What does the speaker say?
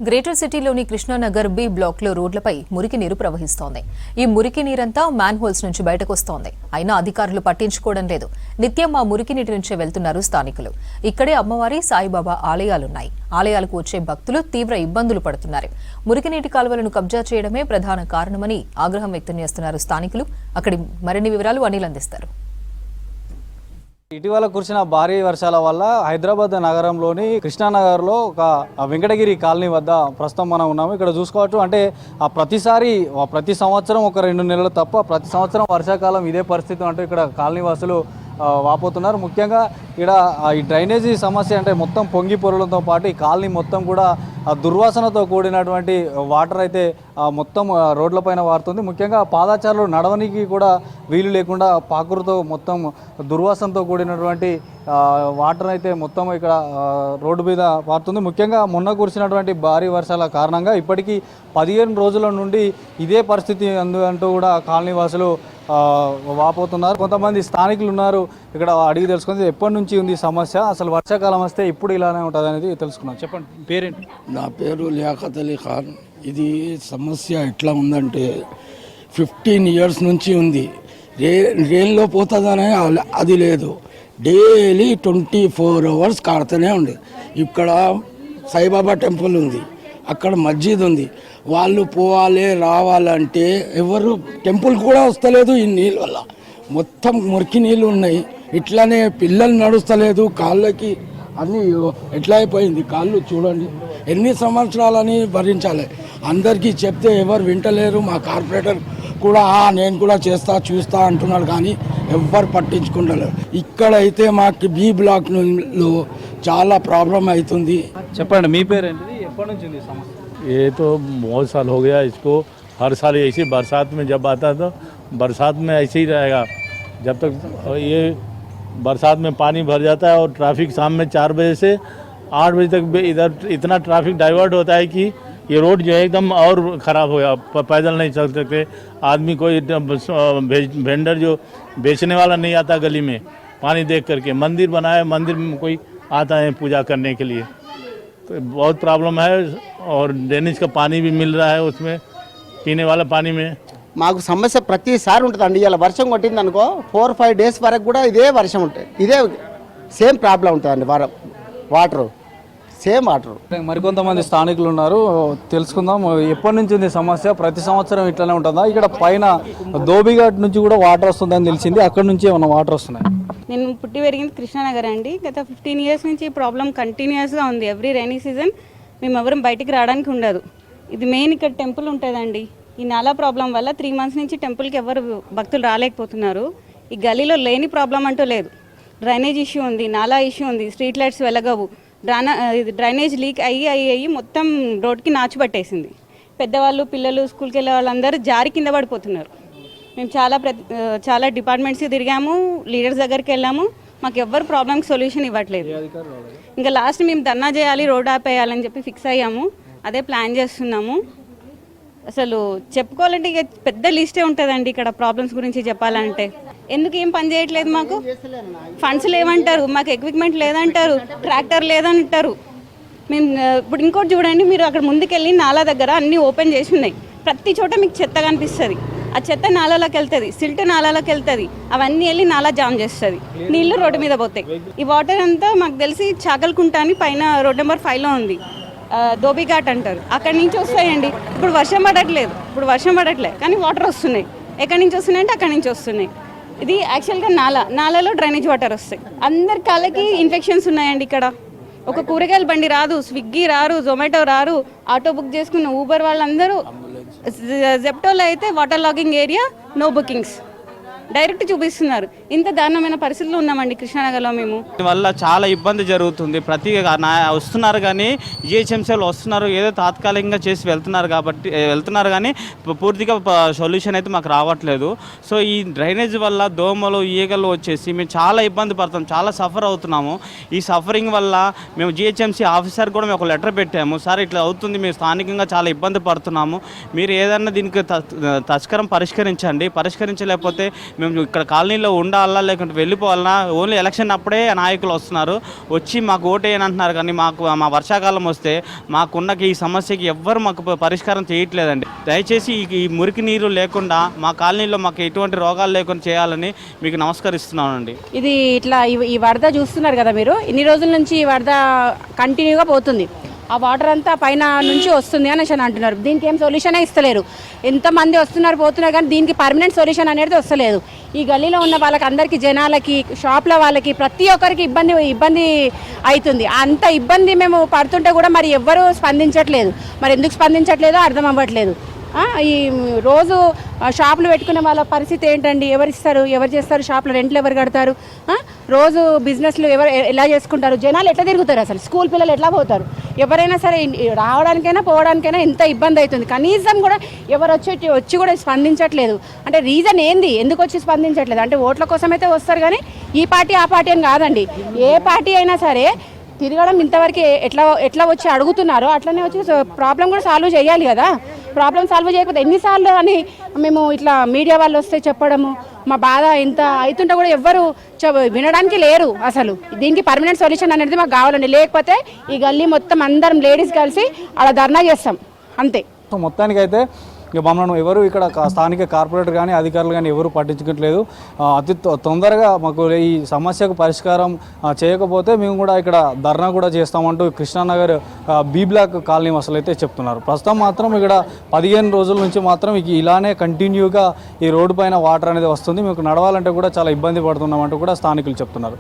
Greater సిటీలోని Krishna Nagar B బ్లాక్లో రోడ్లపై మురికి నీరు ప్రవహిస్తోంది. ఈ మురికి నీరంతా మ్యాన్ హోల్స్ నుంచి బయటకొస్తోంది. అయినా అధికారులు పట్టించుకోవడం లేదు. నిత్యం ఆ మురికి నీటి నుంచే వెళ్తున్నారు స్థానికులు. ఇక్కడే అమ్మవారి సాయిబాబా ఆలయాలున్నాయి. ఆలయాలకు వచ్చే భక్తులు తీవ్ర ఇబ్బందులు పడుతున్నారు. మురికి నీటి కాలువలను కబ్జా చేయడమే ప్రధాన కారణమని ఆగ్రహం వ్యక్తం చేస్తున్నారు స్థానికులు. అక్కడి మరిన్ని వివరాలు అనిల్ అందిస్తారు. ఇటీవల కురిసిన భారీ వర్షాల వల్ల హైదరాబాద్ నగరంలోని కృష్ణానగర్లో ఒక వెంకటగిరి కాలనీ వద్ద ప్రస్తుతం మనం ఉన్నాము. ఇక్కడ చూసుకోవచ్చు, అంటే ప్రతి సంవత్సరం ఒక 2 నెలలు తప్ప ప్రతి సంవత్సరం వర్షాకాలం ఇదే పరిస్థితి అంటూ ఇక్కడ కాలనీ వాసులు వాపోతున్నారు. ముఖ్యంగా ఇక్కడ ఈ డ్రైనేజీ సమస్య అంటే మొత్తం పొంగి పొరలతో పాటు ఈ కాలనీ మొత్తం కూడా దుర్వాసనతో కూడినటువంటి వాటర్ అయితే మొత్తం రోడ్లపైన వారుతుంది. ముఖ్యంగా పాదాచారులు నడవనికి కూడా వీలు లేకుండా పాకురుతో మొత్తం దుర్వాసనతో కూడినటువంటి వాటర్ అయితే మొత్తం ఇక్కడ రోడ్డు మీద పారుతుంది. ముఖ్యంగా మొన్న కురిసినటువంటి భారీ వర్షాల కారణంగా ఇప్పటికీ 15 రోజుల నుండి ఇదే పరిస్థితి అంటూ కూడా కాలనీ వాసులు వాపోతున్నారు. కొంతమంది స్థానికులు ఉన్నారు, ఇక్కడ అడిగి తెలుసుకుంది ఎప్పటి నుంచి ఉంది సమస్య, అసలు వర్షాకాలం వస్తే ఇప్పుడు ఇలానే ఉంటుంది అనేది తెలుసుకున్నాం. చెప్పండి, పేరేంటి? నా పేరు లియాఖత్ అలీ ఖాన్. ఇది సమస్య ఎట్లా ఉందంటే 15 ఇయర్స్ నుంచి ఉంది. రేన్లో పోతుందనే అది లేదు. డైలీ 24 అవర్స్ కాడుతూనే ఉంది. ఇక్కడ సాయిబాబా టెంపుల్ ఉంది, అక్కడ మస్జిద్ ఉంది. వాళ్ళు పోవాలి రావాలంటే ఎవరు టెంపుల్ కూడా వస్తలేదు. ఈ నీళ్ళ వల్ల మొత్తం మురికి నీళ్ళు ఉన్నాయి. ఇట్లానే పిల్లలు నడుస్తలేదు, కాళ్ళకి అన్నీ ఎట్లా అయిపోయింది. కాళ్ళు చూడండి, ఎన్ని సంవత్సరాలని భరించాలి. అందరికీ చెప్తే ఎవరు వింటలేరు. మా కార్పొరేటర్ కూడా నేను కూడా చేస్తా చూస్తా అంటున్నాడు, కానీ ఎవ్వరు పట్టించుకుంటలేరు. ఇక్కడైతే మాకు బి బ్లాక్లో చాలా ప్రాబ్లం అవుతుంది. చెప్పండి, మీ పేరేంటి, ఎప్పటి నుంచి ఉంది సమస్య? ये तो बहुत साल हो गया इसको. हर साल ऐसी बरसात में जब आता तो बरसात में ऐसे ही रहेगा जब तक ये बरसात में पानी भर जाता है. और ट्रैफिक शाम में 4 बजे से 8 बजे तक इधर इतना ट्रैफिक डाइवर्ट होता है कि ये रोड जो है एकदम और ख़राब हो गया. पैदल नहीं चल सकते आदमी. कोई वेंडर जो बेचने वाला नहीं आता गली में पानी देख करके. मंदिर बनाया, मंदिर में कोई आता है पूजा करने के लिए, तो बहुत प्रॉब्लम है. और ड्रेनेज का पानी भी मिल रहा है उसमें, पीने वाला पानी में. మాకు సమస్య ప్రతిసారి ఉంటుందండి. ఇలా వర్షం కొట్టింది అనుకో 4-5 డేస్ వరకు కూడా ఇదే వర్షం ఉంటుంది. ఇదే సేమ్ ప్రాబ్లం ఉంటుందండి. Water same water. మరికొంతమంది స్థానికులు ఉన్నారు, తెలుసుకుందాం. ఎప్పటి నుంచి ఉంది సమస్య? ప్రతి సంవత్సరం ఇట్లానే ఉంటుందా? ఇక్కడ పైన ధోబిఘాట్ నుంచి కూడా వాటర్ వస్తుందని తెలిసింది, అక్కడ నుంచి ఏమైనా వాటర్ వస్తున్నాయి? నేను పుట్టి పెరిగింది కృష్ణానగర్ అండి. గత 15 ఇయర్స్ నుంచి ఈ ప్రాబ్లం కంటిన్యూస్గా ఉంది. ఎవ్రీ రైనీ సీజన్ మేము ఎవరం బయటికి రావడానికి ఉండదు. ఇది మెయిన్ ఇక్కడ టెంపుల్ ఉంటుందండి. ఈ నాలా ప్రాబ్లం వల్ల 3 మంత్స్ నుంచి టెంపుల్కి ఎవరు భక్తులు రాలేకపోతున్నారు. ఈ గలీలో లేని ప్రాబ్లం అంటూ లేదు. డ్రైనేజ్ ఇష్యూ ఉంది, నాలా ఇష్యూ ఉంది, స్ట్రీట్ లైట్స్ వెలగవు, డ్రైనేజ్ లీక్ అయ్యి మొత్తం రోడ్కి నాచు పట్టేసింది. పెద్దవాళ్ళు పిల్లలు స్కూల్కి వెళ్ళే వాళ్ళందరూ జారి కింద పడిపోతున్నారు. మేము చాలా డిపార్ట్మెంట్స్కి తిరిగాము, లీడర్స్ దగ్గరికి వెళ్ళాము, మాకు ఎవ్వరు ప్రాబ్లంకి సొల్యూషన్ ఇవ్వట్లేదు. ఇంకా లాస్ట్ మేము ధర్నా చేయాలి, రోడ్ ఆపేయాలని చెప్పి ఫిక్స్ అయ్యాము. అదే ప్లాన్ చేస్తున్నాము. అసలు చెప్పుకోవాలంటే ఇక పెద్ద లిస్టే ఉంటుందండి ఇక్కడ ప్రాబ్లమ్స్ గురించి చెప్పాలంటే. ఎందుకు ఏం పని చేయట్లేదు? మాకు ఫండ్స్ లేవంటారు, మాకు ఎక్విప్మెంట్ లేదంటారు, ట్రాక్టర్ లేదంటారు. మేము ఇప్పుడు ఇంకోటి చూడండి, మీరు అక్కడ ముందుకెళ్ళి నాలా దగ్గర అన్నీ ఓపెన్ చేసి ఉన్నాయి. ప్రతి చోట మీకు చెత్త కనిపిస్తుంది. ఆ చెత్త నాలాలోకి వెళ్తుంది, సిల్ట్ నాలాలోకి వెళ్తుంది, అవన్నీ వెళ్ళి నాలా జామ్ చేస్తుంది, నీళ్లు రోడ్డు మీద పోతాయి. ఈ వాటర్ అంతా మాకు తెలిసి చాకల్కుంట అని పైన రోడ్ నెంబర్ 5లో ఉంది, ధోబిఘాట్ అంటారు, అక్కడి నుంచి వస్తాయండి. ఇప్పుడు వర్షం పడట్లేదు కానీ వాటర్ వస్తున్నాయి. ఎక్కడి నుంచి వస్తున్నాయి అంటే అక్కడి నుంచి వస్తున్నాయి. ఇది యాక్చువల్గా నాలాలో డ్రైనేజ్ వాటర్ వస్తాయి. అందరి కాళ్ళకి ఇన్ఫెక్షన్స్ ఉన్నాయండి. ఇక్కడ ఒక కూరగాయల బండి రాదు, స్విగ్గీ రారు, జొమాటో రారు, ఆటో బుక్ చేసుకున్న ఊబర్ వాళ్ళందరూ. జెప్టోలో అయితే water logging area, no bookings direct చూపిస్తున్నారు. ఇంత దారుణమైన పరిస్థితుల్లో ఉన్నామండి కృష్ణానగర్లో మేము. వల్ల చాలా ఇబ్బంది జరుగుతుంది. వస్తున్నారు కానీ జిహెచ్ఎంసీలు వస్తున్నారు, ఏదో తాత్కాలికంగా చేసి వెళ్తున్నారు కానీ పూర్తిగా సొల్యూషన్ అయితే మాకు రావట్లేదు. సో ఈ డ్రైనేజ్ వల్ల దోమలు ఈగలు వచ్చేసి మేము చాలా ఇబ్బంది పడతాం, చాలా సఫర్ అవుతున్నాము. ఈ సఫరింగ్ వల్ల మేము జిహెచ్ఎంసీ ఆఫీసర్ కూడా మేము ఒక లెటర్ పెట్టాము, సార్ ఇట్లా అవుతుంది, మేము స్థానికంగా చాలా ఇబ్బంది పడుతున్నాము, మీరు ఏదన్నా దీనికి తస్కరం పరిష్కరించండి, పరిష్కరించలేకపోతే మేము ఇక్కడ కాలనీలో ఉండాలా లేకుంటే వెళ్ళిపోవాలన్నా ఓన్లీ ఎలక్షన్ అప్పుడే నాయకులు వస్తున్నారు, వచ్చి మాకు ఓటేయని అంటున్నారు. కానీ మా వర్షాకాలం వస్తే మాకున్న ఈ సమస్యకి ఎవ్వరు మాకు పరిష్కారం చేయట్లేదండి. దయచేసి ఈ మురికి నీరు లేకుండా మా కాలనీలో మాకు ఎటువంటి రోగాలు లేకుండా చేయాలని మీకు నమస్కరిస్తున్నానండి. ఇది ఇట్లా ఈ వరద చూస్తున్నారు కదా మీరు, ఇన్ని రోజుల నుంచి ఈ వరద కంటిన్యూగా పోతుంది. ఆ వాటర్ అంతా పైన నుంచి వస్తుంది అని అంటున్నారు. దీనికి ఏం సొల్యూషనే ఇస్తలేరు. ఎంతమంది వస్తున్నారు పోతున్నారు కానీ దీనికి పర్మనెంట్ సొల్యూషన్ అనేది వస్తలేదు. ఈ గల్లీలో ఉన్న వాళ్ళకి అందరికీ, జనాలకి, షాప్ల వాళ్ళకి, ప్రతి ఒక్కరికి ఇబ్బంది అవుతుంది. అంత ఇబ్బంది మేము పడుతుంటే కూడా మరి ఎవ్వరూ స్పందించట్లేదు. మరి ఎందుకు స్పందించట్లేదో అర్థం అవ్వట్లేదు. ఈ రోజు షాపులు పెట్టుకునే వాళ్ళ పరిస్థితి ఏంటండి? ఎవరు ఇస్తారు, ఎవరు చేస్తారు? షాపులు రెంట్లు ఎవరు కడతారు? రోజు బిజినెస్లు ఎవరు ఎలా చేసుకుంటారు? జనాలు ఎట్లా తిరుగుతారు? అసలు స్కూల్ పిల్లలు ఎట్లా పోతారు? ఎవరైనా సరే రావడానికైనా పోవడానికైనా ఎంత ఇబ్బంది అవుతుంది. కనీసం కూడా ఎవరు వచ్చి కూడా స్పందించట్లేదు. అంటే రీజన్ ఏంది? ఎందుకు వచ్చి స్పందించట్లేదు? అంటే ఓట్ల కోసం అయితే వస్తారు కానీ ఈ పార్టీ ఆ పార్టీ అని కాదండి. ఏ పార్టీ అయినా సరే తిరగడం ఇంతవరకు ఎట్లా వచ్చి అడుగుతున్నారో అట్లనే వచ్చి ప్రాబ్లం కూడా సాల్వ్ చేయాలి కదా. ప్రాబ్లం సాల్వ్ చేయకపోతే ఎన్నిసార్లు అని మేము ఇట్లా మీడియా వాళ్ళు వస్తే చెప్పడము, మా బాధ ఇంత అవుతుంటే కూడా ఎవ్వరు వినడానికి లేరు. అసలు దీనికి పర్మనెంట్ సొల్యూషన్ అనేది మాకు కావాలండి. లేకపోతే ఈ గల్లీ మొత్తం అందరం లేడీస్ కలిసి అలా ధర్నా చేస్తాం అంతే. మొత్తానికైతే ఇక మమ్మల్ని ఎవరు ఇక్కడ స్థానిక కార్పొరేటర్ కానీ అధికారులు కానీ ఎవరు పట్టించుకోవట్లేదు. అతి తొందరగా మాకు ఈ సమస్యకు పరిష్కారం చేయకపోతే మేము కూడా ఇక్కడ ధర్నా కూడా చేస్తామంటూ కృష్ణానగర్ బి బ్లాక్ కాలనీ అసలు అయితే చెప్తున్నారు. ప్రస్తుతం మాత్రం ఇక్కడ 15 రోజుల నుంచి మాత్రం ఇలానే కంటిన్యూగా ఈ రోడ్డు పైన వాటర్ అనేది వస్తుంది. మీకు నడవాలంటే కూడా చాలా ఇబ్బంది పడుతున్నామంటూ కూడా స్థానికులు చెప్తున్నారు.